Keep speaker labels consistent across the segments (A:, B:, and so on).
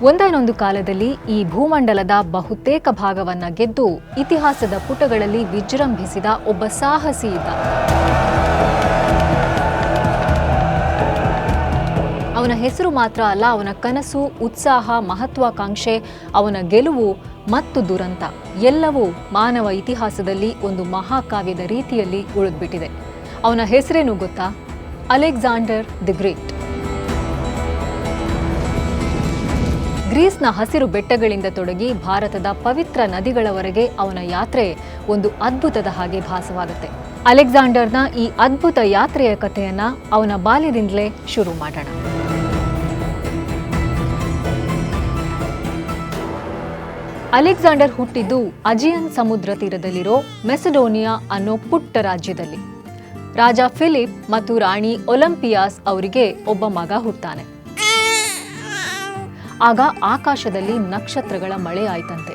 A: ಒಂದಾನೊಂದು ಕಾಲದಲ್ಲಿ ಈ ಭೂಮಂಡಲದ ಬಹುತೇಕ ಭಾಗವನ್ನ ಗೆದ್ದು ಇತಿಹಾಸದ ಪುಟಗಳಲ್ಲಿ ವಿಜೃಂಭಿಸಿದ ಒಬ್ಬ ಸಾಹಸಿ ಇದ್ದ. ಅವನ ಹೆಸರು ಮಾತ್ರ ಅಲ್ಲ, ಅವನ ಕನಸು, ಉತ್ಸಾಹ, ಮಹತ್ವಾಕಾಂಕ್ಷೆ, ಅವನ ಗೆಲುವು ಮತ್ತು ದುರಂತ ಎಲ್ಲವೂ ಮಾನವ ಇತಿಹಾಸದಲ್ಲಿ ಒಂದು ಮಹಾಕಾವ್ಯದ ರೀತಿಯಲ್ಲಿ ಉಳಿದ್ಬಿಟ್ಟಿದೆ. ಅವನ ಹೆಸರೇನು ಗೊತ್ತಾ? Alexander the great. ಗ್ರೀಸ್ನ ಹಸಿರು ಬೆಟ್ಟಗಳಿಂದ ತೊಡಗಿ ಭಾರತದ ಪವಿತ್ರ ನದಿಗಳವರೆಗೆ ಅವನ ಯಾತ್ರೆ ಒಂದು ಅದ್ಭುತದ ಹಾಗೆ ಭಾಸವಾಗುತ್ತೆ. ಅಲೆಕ್ಸಾಂಡರ್ನ ಈ ಅದ್ಭುತ ಯಾತ್ರೆಯ ಕಥೆಯನ್ನ ಅವನ ಬಾಲ್ಯದಿಂದಲೇ ಶುರು ಮಾಡೋಣ. ಅಲೆಕ್ಸಾಂಡರ್ ಹುಟ್ಟಿದ್ದು ಅಜಿಯನ್ ಸಮುದ್ರ ತೀರದಲ್ಲಿರೋ ಮೆಸಡೋನಿಯಾ ಅನ್ನೋ ಪುಟ್ಟ ರಾಜ್ಯದಲ್ಲಿ. ರಾಜ ಫಿಲಿಪ್ ಮತ್ತು ರಾಣಿ ಒಲಿಂಪಿಯಾಸ್ ಅವರಿಗೆ ಒಬ್ಬ ಮಗ ಹುಟ್ತಾನೆ. ಆಗ ಆಕಾಶದಲ್ಲಿ ನಕ್ಷತ್ರಗಳ ಮಳೆ ಆಯ್ತಂತೆ.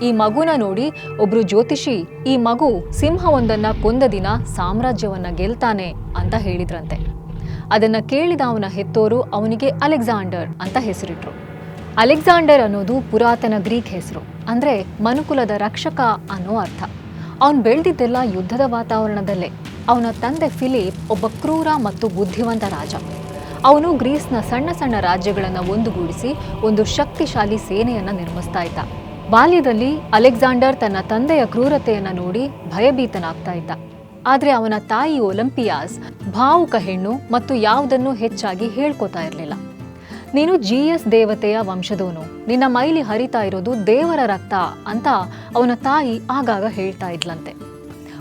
A: ಈ ಮಗುನ ನೋಡಿ ಒಬ್ರು ಜ್ಯೋತಿಷಿ ಈ ಮಗು ಸಿಂಹವೊಂದನ್ನ ಕೊಂದ ದಿನ ಸಾಮ್ರಾಜ್ಯವನ್ನ ಗೆಲ್ತಾನೆ ಅಂತ ಹೇಳಿದ್ರಂತೆ. ಅದನ್ನ ಕೇಳಿದ ಅವನ ಹೆತ್ತೋರು ಅವನಿಗೆ ಅಲೆಕ್ಸಾಂಡರ್ ಅಂತ ಹೆಸರಿಟ್ರು. ಅಲೆಕ್ಸಾಂಡರ್ ಅನ್ನೋದು ಪುರಾತನ ಗ್ರೀಕ್ ಹೆಸರು, ಅಂದ್ರೆ ಮನುಕುಲದ ರಕ್ಷಕ ಅನ್ನೋ ಅರ್ಥ. ಅವನು ಬೆಳೆದಿದ್ದೆಲ್ಲ ಯುದ್ಧದ ವಾತಾವರಣದಲ್ಲೇ. ಅವನ ತಂದೆ ಫಿಲಿಪ್ ಒಬ್ಬ ಕ್ರೂರ ಮತ್ತು ಬುದ್ಧಿವಂತ ರಾಜ. ಅವನು ಗ್ರೀಸ್ನ ಸಣ್ಣ ಸಣ್ಣ ರಾಜ್ಯಗಳನ್ನು ಒಂದುಗೂಡಿಸಿ ಒಂದು ಶಕ್ತಿಶಾಲಿ ಸೇನೆಯನ್ನ ನಿರ್ಮಿಸ್ತಾ ಇದ್ದ. ಬಾಲ್ಯದಲ್ಲಿ ಅಲೆಕ್ಸಾಂಡರ್ ತನ್ನ ತಂದೆಯ ಕ್ರೂರತೆಯನ್ನ ನೋಡಿ ಭಯಭೀತನಾಗ್ತಾ ಇದ್ದ. ಆದ್ರೆ ಅವನ ತಾಯಿ ಒಲಿಂಪಿಯಾಸ್ ಭಾವುಕ ಹೆಣ್ಣು ಮತ್ತು ಯಾವುದನ್ನು ಹೆಚ್ಚಾಗಿ ಹೇಳ್ಕೊತಾ ಇರಲಿಲ್ಲ. ನೀನು ಜಿಯಸ್ ದೇವತೆಯ ವಂಶದವನು, ನಿನ್ನ ಮೈಲಿ ಹರಿತಾ ಇರೋದು ದೇವರ ರಕ್ತ ಅಂತ ಅವನ ತಾಯಿ ಆಗಾಗ ಹೇಳ್ತಾ ಇದ್ಲಂತೆ.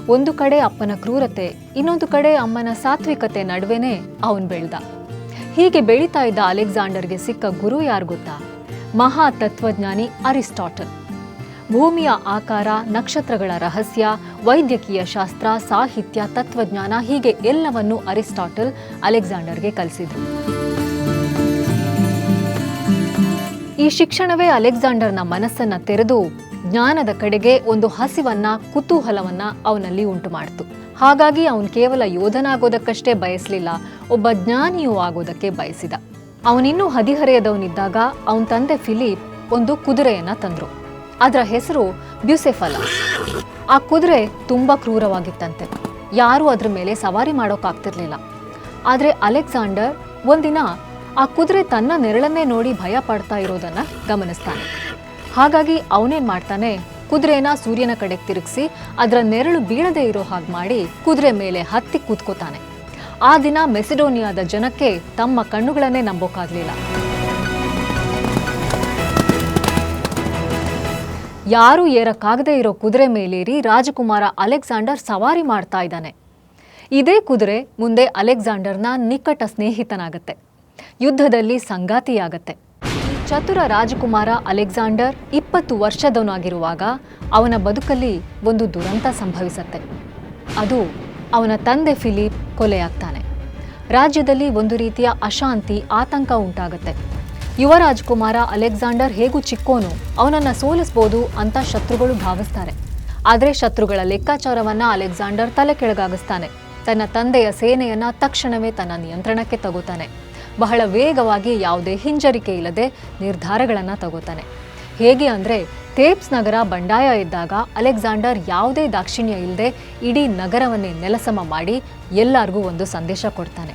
A: ಒಂದು ಕಡೆ ಅಪ್ಪನ ಕ್ರೂರತೆ, ಇನ್ನೊಂದು ಕಡೆ ಅಮ್ಮನ ಸಾತ್ವಿಕತೆ ನಡುವೆನೇ ಅವನು ಬೆಳೆದ. ಹೀಗೆ ಬೆಳೀತಾ ಇದ್ದ ಅಲೆಕ್ಸಾಂಡರ್ಗೆ ಸಿಕ್ಕ ಗುರು ಯಾರು ಗೊತ್ತಾ? ಮಹಾ ತತ್ವಜ್ಞಾನಿ ಅರಿಸ್ಟಾಟಲ್. ಭೂಮಿಯ ಆಕಾರ, ನಕ್ಷತ್ರಗಳ ರಹಸ್ಯ, ವೈದ್ಯಕೀಯ ಶಾಸ್ತ್ರ, ಸಾಹಿತ್ಯ, ತತ್ವಜ್ಞಾನ ಹೀಗೆ ಎಲ್ಲವನ್ನೂ ಅರಿಸ್ಟಾಟಲ್ ಅಲೆಕ್ಸಾಂಡರ್ಗೆ ಕಲಿಸಿದ್ರು. ಈ ಶಿಕ್ಷಣವೇ ಅಲೆಕ್ಸಾಂಡರ್ನ ಮನಸ್ಸನ್ನ ತೆರೆದು ಜ್ಞಾನದ ಕಡೆಗೆ ಒಂದು ಹಸಿವನ್ನ, ಕುತೂಹಲವನ್ನ ಅವನಲ್ಲಿ ಉಂಟು ಮಾಡಿತು. ಹಾಗಾಗಿ ಅವನು ಕೇವಲ ಯೋಧನಾಗೋದಕ್ಕಷ್ಟೇ ಬಯಸಲಿಲ್ಲ, ಒಬ್ಬ ಜ್ಞಾನಿಯೂ ಆಗೋದಕ್ಕೆ ಬಯಸಿದ. ಅವನಿನ್ನೂ ಹದಿಹರೆಯದವನಿದ್ದಾಗ ಅವನ ತಂದೆ ಫಿಲಿಪ್ ಒಂದು ಕುದುರೆಯನ್ನ ತಂದ್ರು. ಅದರ ಹೆಸರು ಬ್ಯೂಸೆಫಲಸ್. ಆ ಕುದುರೆ ತುಂಬಾ ಕ್ರೂರವಾಗಿತ್ತಂತೆ. ಯಾರೂ ಅದ್ರ ಮೇಲೆ ಸವಾರಿ ಮಾಡೋಕ್ಕಾಗ್ತಿರ್ಲಿಲ್ಲ. ಆದ್ರೆ ಅಲೆಕ್ಸಾಂಡರ್ ಒಂದಿನ ಆ ಕುದುರೆ ತನ್ನ ನೆರಳನ್ನೇ ನೋಡಿ ಭಯ ಪಡ್ತಾ ಇರೋದನ್ನ ಗಮನಿಸ್ತಾನೆ. ಹಾಗಾಗಿ ಅವನೇನ್ ಮಾಡ್ತಾನೆ, ಕುದುರೆನ ಸೂರ್ಯನ ಕಡೆಗೆ ತಿರುಗಿಸಿ ಅದರ ನೆರಳು ಬೀಳದೆ ಇರೋ ಹಾಗೆ ಮಾಡಿ ಕುದುರೆ ಮೇಲೆ ಹತ್ತಿ ಕೂತ್ಕೋತಾನೆ. ಆ ದಿನ ಮೆಸಿಡೋನಿಯಾದ ಜನಕ್ಕೆ ತಮ್ಮ ಕಣ್ಣುಗಳನ್ನೇ ನಂಬೋಕಾಗ್ಲಿಲ್ಲ. ಯಾರೂ ಏರಕ್ಕಾಗದೇ ಇರೋ ಕುದುರೆ ಮೇಲೇರಿ ರಾಜಕುಮಾರ ಅಲೆಕ್ಸಾಂಡರ್ ಸವಾರಿ ಮಾಡ್ತಾ ಇದ್ದಾನೆ. ಇದೇ ಕುದುರೆ ಮುಂದೆ ಅಲೆಕ್ಸಾಂಡರ್ನ ನಿಕಟ ಸ್ನೇಹಿತನಾಗತ್ತೆ, ಯುದ್ಧದಲ್ಲಿ ಸಂಗಾತಿಯಾಗತ್ತೆ. ಚತುರ ರಾಜಕುಮಾರ ಅಲೆಕ್ಸಾಂಡರ್ 20 ವರ್ಷದವನಾಗಿರುವಾಗ ಅವನ ಬದುಕಲ್ಲಿ ಒಂದು ದುರಂತ ಸಂಭವಿಸತ್ತೆ. ಅದು ಅವನ ತಂದೆ ಫಿಲಿಪ್ ಕೊಲೆಯಾಗ್ತಾನೆ. ರಾಜ್ಯದಲ್ಲಿ ಒಂದು ರೀತಿಯ ಅಶಾಂತಿ, ಆತಂಕ ಉಂಟಾಗತ್ತೆ. ಯುವ ರಾಜಕುಮಾರ ಅಲೆಕ್ಸಾಂಡರ್ ಹೇಗೂ ಚಿಕ್ಕೋನು, ಅವನನ್ನ ಸೋಲಿಸ್ಬೋದು ಅಂತ ಶತ್ರುಗಳು ಭಾವಿಸ್ತಾರೆ. ಆದರೆ ಶತ್ರುಗಳ ಲೆಕ್ಕಾಚಾರವನ್ನ ಅಲೆಕ್ಸಾಂಡರ್ ತಲೆ ಕೆಳಗಾಗಿಸ್ತಾನೆ. ತನ್ನ ತಂದೆಯ ಸೇನೆಯನ್ನ ತಕ್ಷಣವೇ ತನ್ನ ನಿಯಂತ್ರಣಕ್ಕೆ ತಗೋತಾನೆ. ಬಹಳ ವೇಗವಾಗಿ, ಯಾವುದೇ ಹಿಂಜರಿಕೆ ಇಲ್ಲದೆ ನಿರ್ಧಾರಗಳನ್ನ ತಗೋತಾನೆ. ಹೇಗೆ ಅಂದ್ರೆ, ಥೇಬ್ಸ್ ನಗರ ಬಂಡಾಯ ಇದ್ದಾಗ ಅಲೆಕ್ಸಾಂಡರ್ ಯಾವುದೇ ದಾಕ್ಷಿಣ್ಯ ಇಲ್ಲದೆ ಇಡೀ ನಗರವನ್ನೇ ನೆಲಸಮ ಮಾಡಿ ಎಲ್ಲರಿಗೂ ಒಂದು ಸಂದೇಶ ಕೊಡ್ತಾನೆ.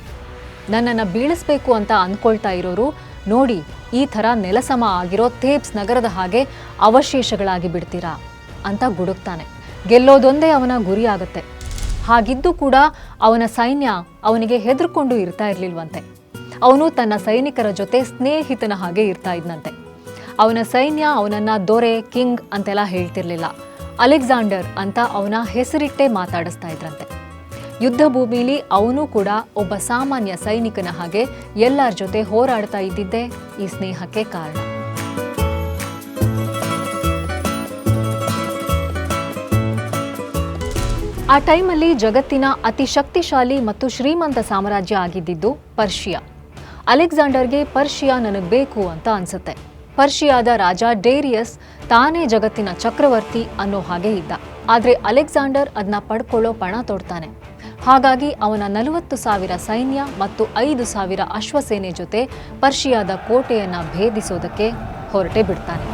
A: ನನ್ನನ್ನು ಬೀಳಿಸ್ಬೇಕು ಅಂತ ಅಂದ್ಕೊಳ್ತಾ ಇರೋರು ನೋಡಿ, ಈ ಥರ ನೆಲಸಮ ಆಗಿರೋ ಥೇಬ್ಸ್ ನಗರದ ಹಾಗೆ ಅವಶೇಷಗಳಾಗಿ ಬಿಡ್ತೀರಾ ಅಂತ ಗುಡುಕ್ತಾನೆ. ಗೆಲ್ಲೋದೊಂದೇ ಅವನ ಗುರಿ ಆಗುತ್ತೆ. ಹಾಗಿದ್ದು ಕೂಡ ಅವನ ಸೈನ್ಯ ಅವನಿಗೆ ಹೆದರ್ಕೊಂಡು ಇರ್ತಾ ಇರ್ಲಿಲ್ವಂತೆ. ಅವನು ತನ್ನ ಸೈನಿಕರ ಜೊತೆ ಸ್ನೇಹಿತನ ಹಾಗೆ ಇರ್ತಾ ಇದ್ನಂತೆ. ಅವನ ಸೈನ್ಯ ಅವನನ್ನ ದೊರೆ, ಕಿಂಗ್ ಅಂತೆಲ್ಲ ಹೇಳ್ತಿರ್ಲಿಲ್ಲ. ಅಲೆಕ್ಸಾಂಡರ್ ಅಂತ ಅವನ ಹೆಸರಿಟ್ಟೇ ಮಾತಾಡಿಸ್ತಾ ಇದ್ರಂತೆ. ಯುದ್ಧ ಭೂಮಿಲಿ ಅವನು ಕೂಡ ಒಬ್ಬ ಸಾಮಾನ್ಯ ಸೈನಿಕನ ಹಾಗೆ ಎಲ್ಲರ ಜೊತೆ ಹೋರಾಡ್ತಾ ಇದ್ದಿದ್ದೇ ಈ ಸ್ನೇಹಕ್ಕೆ ಕಾರಣ. ಆ ಟೈಮಲ್ಲಿ ಜಗತ್ತಿನ ಅತಿ ಶಕ್ತಿಶಾಲಿ ಮತ್ತು ಶ್ರೀಮಂತ ಸಾಮ್ರಾಜ್ಯ ಆಗಿದ್ದಿದ್ದು ಪರ್ಷಿಯಾ. ಅಲೆಕ್ಸಾಂಡರ್ಗೆ ಪರ್ಷಿಯಾ ನನಗೆ ಬೇಕು ಅಂತ ಅನ್ಸುತ್ತೆ. ಪರ್ಷಿಯಾದ ರಾಜ ಡೇರಿಯಸ್ ತಾನೇ ಜಗತ್ತಿನ ಚಕ್ರವರ್ತಿ ಅನ್ನೋ ಹಾಗೆ ಇದ್ದ. ಆದ್ರೆ ಅಲೆಕ್ಸಾಂಡರ್ ಅದನ್ನ ಪಡ್ಕೊಳ್ಳೋ ಪಣ ತೊಡ್ತಾನೆ. ಹಾಗಾಗಿ ಅವನ 40,000 ಸೈನ್ಯ ಮತ್ತು 5,000 ಅಶ್ವಸೇನೆ ಜೊತೆ ಪರ್ಷಿಯಾದ ಕೋಟೆಯನ್ನ ಭೇದಿಸೋದಕ್ಕೆ ಹೊರಟೇ ಬಿಡ್ತಾನೆ.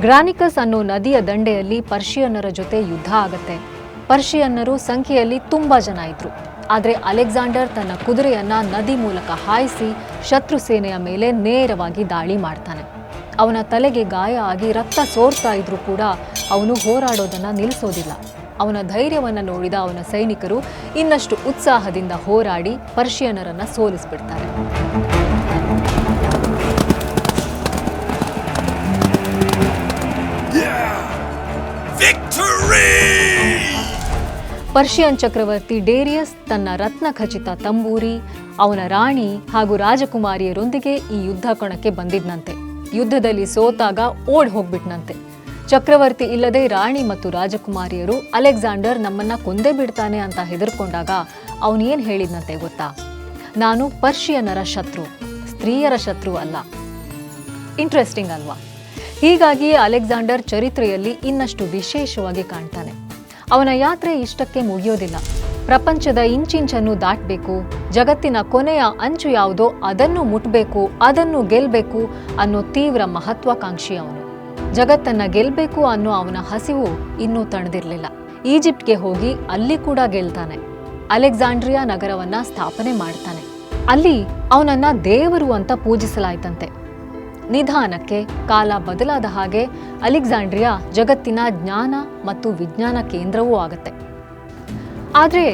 A: ಗ್ರಾನಿಕಸ್ ಅನ್ನೋ ನದಿಯ ದಂಡೆಯಲ್ಲಿ ಪರ್ಷಿಯನ್ನರ ಜೊತೆ ಯುದ್ಧ ಆಗತ್ತೆ. ಪರ್ಷಿಯನ್ನರು ಸಂಖ್ಯೆಯಲ್ಲಿ ತುಂಬಾ ಜನ ಇದ್ರು. ಆದರೆ ಅಲೆಕ್ಸಾಂಡರ್ ತನ್ನ ಕುದುರೆಯನ್ನ ನದಿ ಮೂಲಕ ಹಾಯಿಸಿ ಶತ್ರು ಸೇನೆಯ ಮೇಲೆ ನೇರವಾಗಿ ದಾಳಿ ಮಾಡ್ತಾನೆ. ಅವನ ತಲೆಗೆ ಗಾಯ ಆಗಿ ರಕ್ತ ಸೋರ್ತಾ ಇದ್ರೂ ಕೂಡ ಅವನು ಹೋರಾಡೋದನ್ನ ನಿಲ್ಲಿಸೋದಿಲ್ಲ. ಅವನ ಧೈರ್ಯವನ್ನು ನೋಡಿದ ಅವನ ಸೈನಿಕರು ಇನ್ನಷ್ಟು ಉತ್ಸಾಹದಿಂದ ಹೋರಾಡಿ ಪರ್ಷಿಯನ್ನರನ್ನ ಸೋಲಿಸ್ಬಿಡ್ತಾರೆ. ಪರ್ಷಿಯನ್ ಚಕ್ರವರ್ತಿ ಡೇರಿಯಸ್ ತನ್ನ ರತ್ನಖಚಿತ ತಂಬೂರಿ, ಅವನ ರಾಣಿ ಹಾಗೂ ರಾಜಕುಮಾರಿಯರೊಂದಿಗೆ ಈ ಯುದ್ಧ ಕಣಕ್ಕೆ ಬಂದಿದ್ನಂತೆ. ಯುದ್ಧದಲ್ಲಿ ಸೋತಾಗ ಓಡ್ ಹೋಗ್ಬಿಟ್ನಂತೆ. ಚಕ್ರವರ್ತಿ ಇಲ್ಲದೆ ರಾಣಿ ಮತ್ತು ರಾಜಕುಮಾರಿಯರು ಅಲೆಕ್ಸಾಂಡರ್ ನಮ್ಮನ್ನ ಕೊಂದೇ ಬಿಡ್ತಾನೆ ಅಂತ ಹೆದರ್ಕೊಂಡಾಗ ಅವನೇನ್ ಹೇಳಿದ್ನಂತೆ ಗೊತ್ತಾ? ನಾನು ಪರ್ಷಿಯನ್ನರ ಶತ್ರು, ಸ್ತ್ರೀಯರ ಶತ್ರು ಅಲ್ಲ. ಇಂಟ್ರೆಸ್ಟಿಂಗ್ ಅಲ್ವಾ? ಹೀಗಾಗಿ ಅಲೆಕ್ಸಾಂಡರ್ ಚರಿತ್ರೆಯಲ್ಲಿ ಇನ್ನಷ್ಟು ವಿಶೇಷವಾಗಿ ಕಾಣ್ತಾನೆ. ಅವನ ಯಾತ್ರೆ ಇಷ್ಟಕ್ಕೆ ಮುಗಿಯೋದಿಲ್ಲ. ಪ್ರಪಂಚದ ಇಂಚಿಂಚನ್ನು ದಾಟಬೇಕು, ಜಗತ್ತಿನ ಕೊನೆಯ ಅಂಚು ಯಾವುದೋ ಅದನ್ನು ಮುಟ್ಬೇಕು, ಅದನ್ನು ಗೆಲ್ಬೇಕು ಅನ್ನೋ ತೀವ್ರ ಮಹತ್ವಾಕಾಂಕ್ಷಿ ಅವನು. ಜಗತ್ತನ್ನ ಗೆಲ್ಬೇಕು ಅನ್ನೋ ಅವನ ಹಸಿವು ಇನ್ನೂ ತಣದಿರಲಿಲ್ಲ. ಈಜಿಪ್ಟ್ಗೆ ಹೋಗಿ ಅಲ್ಲಿ ಕೂಡ ಗೆಲ್ತಾನೆ. ಅಲೆಕ್ಸಾಂಡ್ರಿಯಾ ನಗರವನ್ನ ಸ್ಥಾಪನೆ ಮಾಡ್ತಾನೆ. ಅಲ್ಲಿ ಅವನನ್ನ ದೇವರು ಅಂತ ಪೂಜಿಸಲಾಯ್ತಂತೆ. ನಿಧಾನಕ್ಕೆ ಕಾಲ ಬದಲಾದ ಹಾಗೆ ಅಲೆಕ್ಸಾಂಡ್ರಿಯಾ ಜಗತ್ತಿನ ಜ್ಞಾನ ಮತ್ತು ವಿಜ್ಞಾನ ಕೇಂದ್ರವೂ ಆಗುತ್ತೆ. ಆದರೆ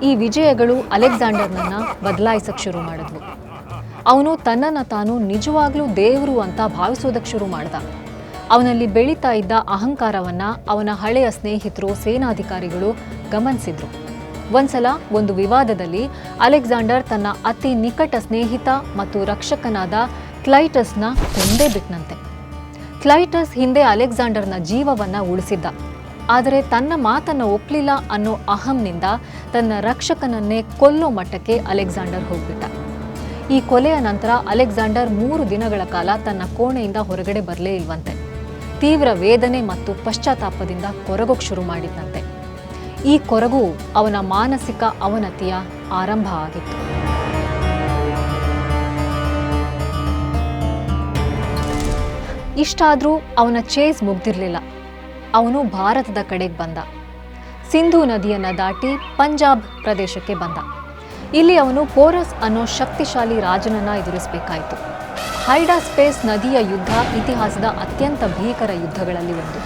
A: ಈ ವಿಜಯಗಳು ಅಲೆಕ್ಸಾಂಡರ್ನನ್ನ ಬದಲಾಯಿಸಕ್ಕೆ ಶುರು ಮಾಡಿದ್ವು. ಅವನು ತನ್ನನ್ನು ತಾನು ನಿಜವಾಗ್ಲೂ ದೇವರು ಅಂತ ಭಾವಿಸೋದಕ್ಕೆ ಶುರು ಮಾಡ್ದ. ಅವನಲ್ಲಿ ಬೆಳೀತಾ ಇದ್ದ ಅಹಂಕಾರವನ್ನ ಅವನ ಹಳೆಯ ಸ್ನೇಹಿತರು, ಸೇನಾಧಿಕಾರಿಗಳು ಗಮನಿಸಿದ್ರು. ಒಂದ್ಸಲ ಒಂದು ವಿವಾದದಲ್ಲಿ ಅಲೆಕ್ಸಾಂಡರ್ ತನ್ನ ಅತಿ ನಿಕಟ ಸ್ನೇಹಿತ ಮತ್ತು ರಕ್ಷಕನಾದ ಕ್ಲೈಟಸ್ನ ಕೊಂದೇ ಬಿಟ್ನಂತೆ. ಕ್ಲೈಟಸ್ ಹಿಂದೆ ಅಲೆಕ್ಸಾಂಡರ್ನ ಜೀವವನ್ನ ಉಳಿಸಿದ್ದ. ಆದರೆ ತನ್ನ ಮಾತನ್ನು ಒಪ್ಪಲಿಲ್ಲ ಅನ್ನೋ ಅಹಂನಿಂದ ತನ್ನ ರಕ್ಷಕನನ್ನೇ ಕೊಲ್ಲೋ ಮಟ್ಟಕ್ಕೆ ಅಲೆಕ್ಸಾಂಡರ್ ಹೋಗ್ಬಿಟ್ಟ. ಈ ಕೊಲೆಯ ನಂತರ ಅಲೆಕ್ಸಾಂಡರ್ 3 ದಿನಗಳ ಕಾಲ ತನ್ನ ಕೋಣೆಯಿಂದ ಹೊರಗಡೆ ಬರಲೇ ಇಲ್ವಂತೆ. ತೀವ್ರ ವೇದನೆ ಮತ್ತು ಪಶ್ಚಾತ್ತಾಪದಿಂದ ಕೊರಗೋಕ್ ಶುರು ಮಾಡಿದ್ನಂತೆ. ಈ ಕೊರಗು ಅವನ ಮಾನಸಿಕ ಅವನತಿಯ ಆರಂಭ ಆಗಿತ್ತು. ಇಷ್ಟಾದರೂ ಅವನ ಚೇಸ್ ಮುಗ್ದಿರಲಿಲ್ಲ. ಅವನು ಭಾರತದ ಕಡೆಗೆ ಬಂದ. ಸಿಂಧೂ ನದಿಯನ್ನು ದಾಟಿ ಪಂಜಾಬ್ ಪ್ರದೇಶಕ್ಕೆ ಬಂದ. ಇಲ್ಲಿ ಅವನು ಪೋರಸ್ ಅನ್ನೋ ಶಕ್ತಿಶಾಲಿ ರಾಜನನ್ನ ಎದುರಿಸಬೇಕಾಯಿತು. ಹೈಡಾಸ್ಪೇಸ್ ನದಿಯ ಯುದ್ಧ ಇತಿಹಾಸದ ಅತ್ಯಂತ ಭೀಕರ ಯುದ್ಧಗಳಲ್ಲಿ ಒಂದು.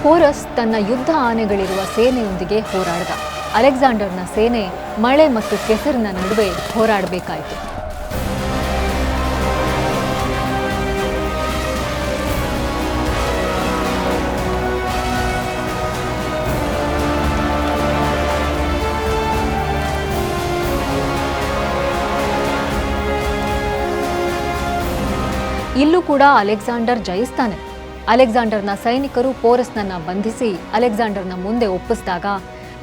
A: ಪೋರಸ್ ತನ್ನ ಯುದ್ಧ ಆನೆಗಳಿರುವ ಸೇನೆಯೊಂದಿಗೆ ಹೋರಾಡಿದ. ಅಲೆಕ್ಸಾಂಡರ್ನ ಸೇನೆ ಮಳೆ ಮತ್ತು ಕೆಸರಿನ ನಡುವೆ ಹೋರಾಡಬೇಕಾಯಿತು. ಇಲ್ಲೂ ಕೂಡ ಅಲೆಕ್ಸಾಂಡರ್ ಜಯಿಸ್ತಾನೆ. ಅಲೆಕ್ಸಾಂಡರ್ನ ಸೈನಿಕರು ಪೋರಸ್ನನ್ನ ಬಂಧಿಸಿ ಅಲೆಕ್ಸಾಂಡರ್ನ ಮುಂದೆ ಒಪ್ಪಿಸಿದಾಗ,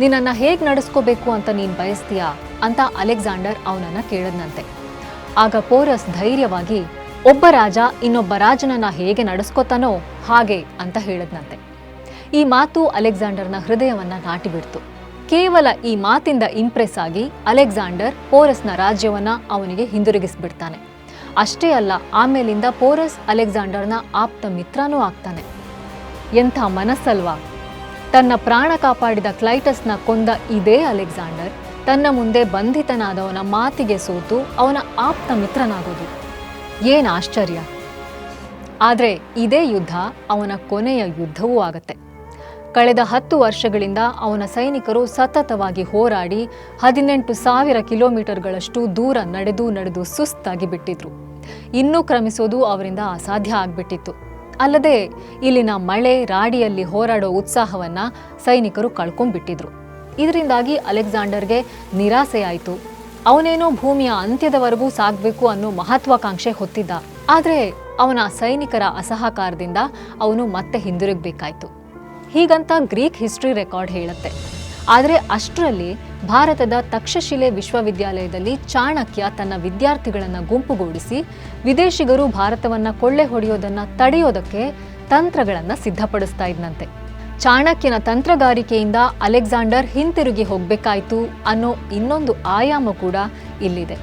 A: ನಿನ್ನನ್ನು ಹೇಗೆ ನಡೆಸ್ಕೋಬೇಕು ಅಂತ ನೀನು ಬಯಸ್ತೀಯಾ ಅಂತ ಅಲೆಕ್ಸಾಂಡರ್ ಅವನನ್ನ ಕೇಳಿದ್ನಂತೆ. ಆಗ ಪೋರಸ್ ಧೈರ್ಯವಾಗಿ, ಒಬ್ಬ ರಾಜ ಇನ್ನೊಬ್ಬ ರಾಜನನ್ನ ಹೇಗೆ ನಡೆಸ್ಕೋತಾನೋ ಹಾಗೆ ಅಂತ ಹೇಳಿದ್ನಂತೆ. ಈ ಮಾತು ಅಲೆಕ್ಸಾಂಡರ್ನ ಹೃದಯವನ್ನ ನಾಟಿಬಿಡ್ತು. ಕೇವಲ ಈ ಮಾತಿಂದ ಇಂಪ್ರೆಸ್ ಆಗಿ ಅಲೆಕ್ಸಾಂಡರ್ ಪೋರಸ್ನ ರಾಜ್ಯವನ್ನ ಅವನಿಗೆ ಹಿಂದಿರುಗಿಸ್ಬಿಡ್ತಾನೆ. ಅಷ್ಟೇ ಅಲ್ಲ, ಆಮೇಲಿಂದ ಪೋರಸ್ ಅಲೆಕ್ಸಾಂಡರ್ನ ಆಪ್ತ ಮಿತ್ರನೂ ಆಗ್ತಾನೆ. ಎಂಥ ಮನಸ್ಸಲ್ವಾ! ತನ್ನ ಪ್ರಾಣ ಕಾಪಾಡಿದ ಕ್ಲೈಟಸ್ನ ಕೊಂದ ಇದೇ ಅಲೆಕ್ಸಾಂಡರ್ ತನ್ನ ಮುಂದೆ ಬಂಧಿತನಾದವನ ಮಾತಿಗೆ ಸೋತು ಅವನ ಆಪ್ತ ಮಿತ್ರನಾಗೋದು ಏನು ಆಶ್ಚರ್ಯ! ಆದರೆ ಇದೇ ಯುದ್ಧ ಅವನ ಕೊನೆಯ ಯುದ್ಧವೂ ಆಗತ್ತೆ. ಕಳೆದ 10 ವರ್ಷಗಳಿಂದ ಅವನ ಸೈನಿಕರು ಸತತವಾಗಿ ಹೋರಾಡಿ 18,000 ಕಿಲೋಮೀಟರ್ಗಳಷ್ಟು ದೂರ ನಡೆದು ಸುಸ್ತಾಗಿ ಬಿಟ್ಟಿದ್ರು. ಇನ್ನೂ ಕ್ರಮಿಸೋದು ಅವರಿಂದ ಅಸಾಧ್ಯ ಆಗ್ಬಿಟ್ಟಿತ್ತು. ಅಲ್ಲದೆ ಇಲ್ಲಿನ ಮಳೆ, ರಾಡಿಯಲ್ಲಿ ಹೋರಾಡೋ ಉತ್ಸಾಹವನ್ನ ಸೈನಿಕರು ಕಳ್ಕೊಂಡ್ಬಿಟ್ಟಿದ್ರು. ಇದರಿಂದಾಗಿ ಅಲೆಕ್ಸಾಂಡರ್ಗೆ ನಿರಾಸೆಯಾಯಿತು. ಅವನೇನೋ ಭೂಮಿಯ ಅಂತ್ಯದವರೆಗೂ ಸಾಗಬೇಕು ಅನ್ನೋ ಮಹತ್ವಾಕಾಂಕ್ಷೆ ಹೊತ್ತಿದ್ದ. ಆದರೆ ಅವನ ಸೈನಿಕರ ಅಸಹಕಾರದಿಂದ ಅವನು ಮತ್ತೆ ಹಿಂದಿರುಗಬೇಕಾಯ್ತು. ಹೀಗಂತ ಗ್ರೀಕ್ ಹಿಸ್ಟ್ರಿ ರೆಕಾರ್ಡ್ ಹೇಳುತ್ತೆ. ಆದರೆ ಅಷ್ಟರಲ್ಲಿ ಭಾರತದ ತಕ್ಷಶಿಲೆ ವಿಶ್ವವಿದ್ಯಾಲಯದಲ್ಲಿ ಚಾಣಕ್ಯ ತನ್ನ ವಿದ್ಯಾರ್ಥಿಗಳನ್ನು ಗುಂಪುಗೂಡಿಸಿ ವಿದೇಶಿಗರು ಭಾರತವನ್ನು ಕೊಳ್ಳೆ ಹೊಡೆಯೋದನ್ನು ತಡೆಯೋದಕ್ಕೆ ತಂತ್ರಗಳನ್ನು ಸಿದ್ಧಪಡಿಸ್ತಾ ಇದ್ನಂತೆ. ಚಾಣಕ್ಯನ ತಂತ್ರಗಾರಿಕೆಯಿಂದ ಅಲೆಕ್ಸಾಂಡರ್ ಹಿಂತಿರುಗಿ ಹೋಗಬೇಕಾಯಿತು ಅನ್ನೋ ಇನ್ನೊಂದು ಆಯಾಮ ಕೂಡ ಇಲ್ಲಿದೆ.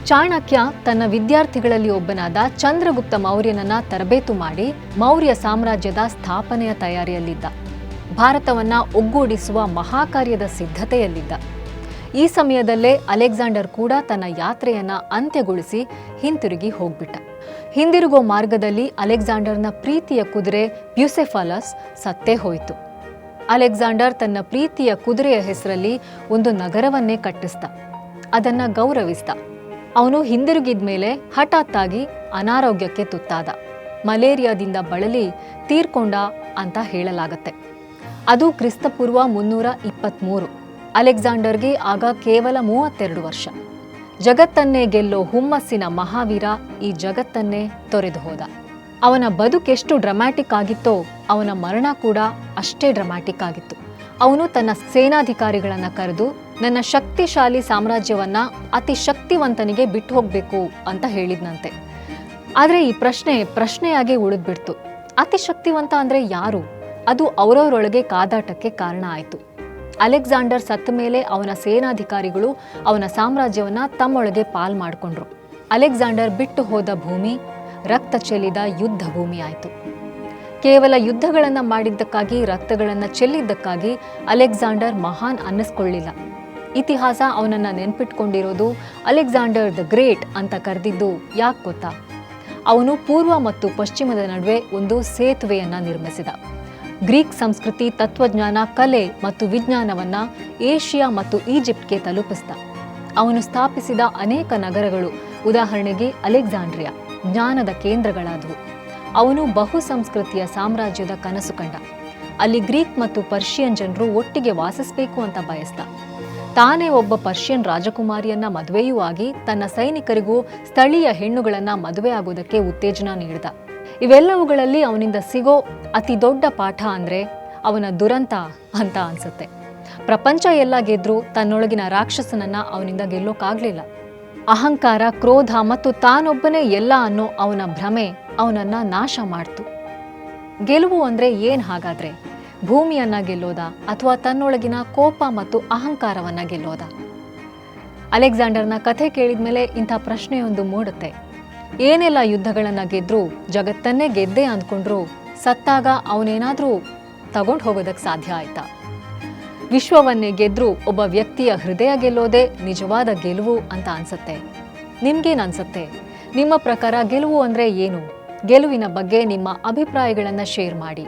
A: ಚಾಣಕ್ಯ ತನ್ನ ವಿದ್ಯಾರ್ಥಿಗಳಲ್ಲಿ ಒಬ್ಬನಾದ ಚಂದ್ರಗುಪ್ತ ಮೌರ್ಯನನ್ನ ತರಬೇತು ಮಾಡಿ ಮೌರ್ಯ ಸಾಮ್ರಾಜ್ಯದ ಸ್ಥಾಪನೆಯ ತಯಾರಿಯಲ್ಲಿದ್ದ. ಭಾರತವನ್ನ ಒಗ್ಗೂಡಿಸುವ ಮಹಾಕಾರ್ಯದ ಸಿದ್ಧತೆಯಲ್ಲಿದ್ದ. ಈ ಸಮಯದಲ್ಲೇ ಅಲೆಕ್ಸಾಂಡರ್ ಕೂಡ ತನ್ನ ಯಾತ್ರೆಯನ್ನ ಅಂತ್ಯಗೊಳಿಸಿ ಹಿಂತಿರುಗಿ ಹೋಗ್ಬಿಟ್ಟ. ಹಿಂದಿರುಗೋ ಮಾರ್ಗದಲ್ಲಿ ಅಲೆಕ್ಸಾಂಡರ್ನ ಪ್ರೀತಿಯ ಕುದುರೆ ಬ್ಯೂಸೆಫಾಲಸ್ ಸತ್ತೇ ಹೋಯಿತು. ಅಲೆಕ್ಸಾಂಡರ್ ತನ್ನ ಪ್ರೀತಿಯ ಕುದುರೆಯ ಹೆಸರಲ್ಲಿ ಒಂದು ನಗರವನ್ನೇ ಕಟ್ಟಿಸ್ದ. ಅದನ್ನ ಗೌರವಿಸ್ದ. ಅವನು ಹಿಂದಿರುಗಿದ ಮೇಲೆ ಹಠಾತ್ತಾಗಿ ಅನಾರೋಗ್ಯಕ್ಕೆ ತುತ್ತಾದ. ಮಲೇರಿಯಾದಿಂದ ಬಳಲಿ ತೀರ್ಕೊಂಡ ಅಂತ ಹೇಳಲಾಗತ್ತೆ. ಅದು ಕ್ರಿಸ್ತಪೂರ್ವ 323. ಅಲೆಕ್ಸಾಂಡರ್ಗೆ ಆಗ ಕೇವಲ 32 ವರ್ಷ. ಜಗತ್ತನ್ನೇ ಗೆಲ್ಲೋ ಹುಮ್ಮಸ್ಸಿನ ಮಹಾವೀರ ಈ ಜಗತ್ತನ್ನೇ ತೊರೆದು ಹೋದ. ಅವನ ಬದುಕೆಷ್ಟು ಡ್ರಾಮ್ಯಾಟಿಕ್ ಆಗಿತ್ತೋ ಅವನ ಮರಣ ಕೂಡ ಅಷ್ಟೇ ಡ್ರಾಮ್ಯಾಟಿಕ್ ಆಗಿತ್ತು. ಅವನು ತನ್ನ ಸೇನಾಧಿಕಾರಿಗಳನ್ನ ಕರೆದು ನನ್ನ ಶಕ್ತಿಶಾಲಿ ಸಾಮ್ರಾಜ್ಯವನ್ನ ಅತಿ ಶಕ್ತಿವಂತನಿಗೆ ಬಿಟ್ಟು ಹೋಗ್ಬೇಕು ಅಂತ ಹೇಳಿದ್ನಂತೆ. ಆದರೆ ಈ ಪ್ರಶ್ನೆಯಾಗಿ ಉಳಿದ್ಬಿಡ್ತು. ಅತಿ ಶಕ್ತಿವಂತ ಅಂದ್ರೆ ಯಾರು? ಅದು ಅವರವರೊಳಗೆ ಕಾದಾಟಕ್ಕೆ ಕಾರಣ ಆಯಿತು. ಅಲೆಕ್ಸಾಂಡರ್ ಸತ್ತ ಮೇಲೆ ಅವನ ಸೇನಾಧಿಕಾರಿಗಳು ಅವನ ಸಾಮ್ರಾಜ್ಯವನ್ನ ತಮ್ಮೊಳಗೆ ಪಾಲ್ ಮಾಡಿಕೊಂಡ್ರು. ಅಲೆಕ್ಸಾಂಡರ್ ಬಿಟ್ಟು ಹೋದ ಭೂಮಿ ರಕ್ತ ಚೆಲ್ಲಿದ ಯುದ್ಧ ಭೂಮಿ ಆಯಿತು. ಕೇವಲ ಯುದ್ಧಗಳನ್ನು ಮಾಡಿದ್ದಕ್ಕಾಗಿ, ರಕ್ತಗಳನ್ನು ಚೆಲ್ಲಿದ್ದಕ್ಕಾಗಿ ಅಲೆಕ್ಸಾಂಡರ್ ಮಹಾನ್ ಅನ್ನಿಸ್ಕೊಳ್ಳಿಲ್ಲ. ಇತಿಹಾಸ ಅವನನ್ನ ನೆನ್ಪಿಟ್ಕೊಂಡಿರೋದು ಅಲೆಕ್ಸಾಂಡರ್ ದ ಗ್ರೇಟ್ ಅಂತ ಕರೆದಿದ್ದು ಯಾಕೆ ಗೊತ್ತಾ? ಅವನು ಪೂರ್ವ ಮತ್ತು ಪಶ್ಚಿಮದ ನಡುವೆ ಒಂದು ಸೇತುವೆಯನ್ನ ನಿರ್ಮಿಸಿದ. ಗ್ರೀಕ್ ಸಂಸ್ಕೃತಿ, ತತ್ವಜ್ಞಾನ, ಕಲೆ ಮತ್ತು ವಿಜ್ಞಾನವನ್ನ ಏಷ್ಯಾ ಮತ್ತು ಈಜಿಪ್ಟ್ಗೆ ತಲುಪಿಸಿದ. ಅವನು ಸ್ಥಾಪಿಸಿದ ಅನೇಕ ನಗರಗಳು, ಉದಾಹರಣೆಗೆ ಅಲೆಕ್ಸಾಂಡ್ರಿಯಾ, ಜ್ಞಾನದ ಕೇಂದ್ರಗಳಾದವು. ಅವನು ಬಹು ಸಂಸ್ಕೃತಿಯ ಸಾಮ್ರಾಜ್ಯದ ಕನಸು ಕಂಡ. ಅಲ್ಲಿ ಗ್ರೀಕ್ ಮತ್ತು ಪರ್ಷಿಯನ್ ಜನರು ಒಟ್ಟಿಗೆ ವಾಸಿಸಬೇಕು ಅಂತ ಬಯಸ್ದ. ತಾನೇ ಒಬ್ಬ ಪರ್ಷಿಯನ್ ರಾಜಕುಮಾರಿಯನ್ನ ಮದುವೆಯೂ ಆಗಿ ತನ್ನ ಸೈನಿಕರಿಗೂ ಸ್ಥಳೀಯ ಹೆಣ್ಣುಗಳನ್ನ ಮದುವೆ ಆಗೋದಕ್ಕೆ ಉತ್ತೇಜನ ನೀಡಿದ. ಇವೆಲ್ಲವುಗಳಲ್ಲಿ ಅವನಿಂದ ಸಿಗೋ ಅತಿ ದೊಡ್ಡ ಪಾಠ ಅಂದ್ರೆ ಅವನ ದುರಂತ ಅಂತ ಅನ್ಸುತ್ತೆ. ಪ್ರಪಂಚ ಎಲ್ಲ ಗೆದ್ರೂ ತನ್ನೊಳಗಿನ ರಾಕ್ಷಸನನ್ನ ಅವನಿಂದ ಗೆಲ್ಲೋಕಾಗ್ಲಿಲ್ಲ. ಅಹಂಕಾರ, ಕ್ರೋಧ ಮತ್ತು ತಾನೊಬ್ಬನೇ ಎಲ್ಲ ಅನ್ನೋ ಅವನ ಭ್ರಮೆ ಅವನನ್ನ ನಾಶ ಮಾಡ್ತು. ಗೆಲುವು ಅಂದ್ರೆ ಏನ್ ಹಾಗಾದ್ರೆ? ಭೂಮಿಯನ್ನ ಗೆಲ್ಲೋದಾ ಅಥವಾ ತನ್ನೊಳಗಿನ ಕೋಪ ಮತ್ತು ಅಹಂಕಾರವನ್ನ ಗೆಲ್ಲೋದಾ? ಅಲೆಕ್ಸಾಂಡರ್ನ ಕಥೆ ಕೇಳಿದ್ಮೇಲೆ ಇಂಥ ಪ್ರಶ್ನೆಯೊಂದು ಮೂಡುತ್ತೆ. ಏನೆಲ್ಲ ಯುದ್ಧಗಳನ್ನ ಗೆದ್ರೂ, ಜಗತ್ತನ್ನೇ ಗೆದ್ದೆ ಅಂದ್ಕೊಂಡ್ರು, ಸತ್ತಾಗ ಅವನೇನಾದ್ರೂ ತಗೊಂಡು ಹೋಗೋದಕ್ಕೆ ಸಾಧ್ಯ ಆಯ್ತಾ? ವಿಶ್ವವನ್ನೇ ಗೆದ್ರೂ ಒಬ್ಬ ವ್ಯಕ್ತಿಯ ಹೃದಯ ಗೆಲ್ಲೋದೇ ನಿಜವಾದ ಗೆಲುವು ಅಂತ ಅನ್ಸುತ್ತೆ. ನಿಮ್ಗೇನ್ ಅನ್ಸುತ್ತೆ? ನಿಮ್ಮ ಪ್ರಕಾರ ಗೆಲುವು ಅಂದ್ರೆ ಏನು? ಗೆಲುವಿನ ಬಗ್ಗೆ ನಿಮ್ಮ ಅಭಿಪ್ರಾಯಗಳನ್ನು ಶೇರ್ ಮಾಡಿ.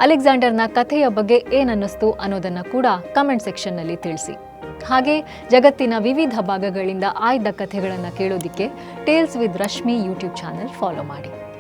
A: ಅಲೆಕ್ಸಾಂಡರ್ನ ಕಥೆಯ ಬಗ್ಗೆ ಏನನ್ನಿಸ್ತು ಅನ್ನೋದನ್ನ ಕೂಡ ಕಮೆಂಟ್ ಸೆಕ್ಷನ್ನಲ್ಲಿ ತಿಳಿಸಿ. ಹಾಗೆ ಜಗತ್ತಿನ ವಿವಿಧ ಭಾಗಗಳಿಂದ ಆಯ್ದ ಕಥೆಗಳನ್ನು ಕೇಳೋದಿಕ್ಕೆ tales with Rashmi YouTube channel follow ಮಾಡಿ.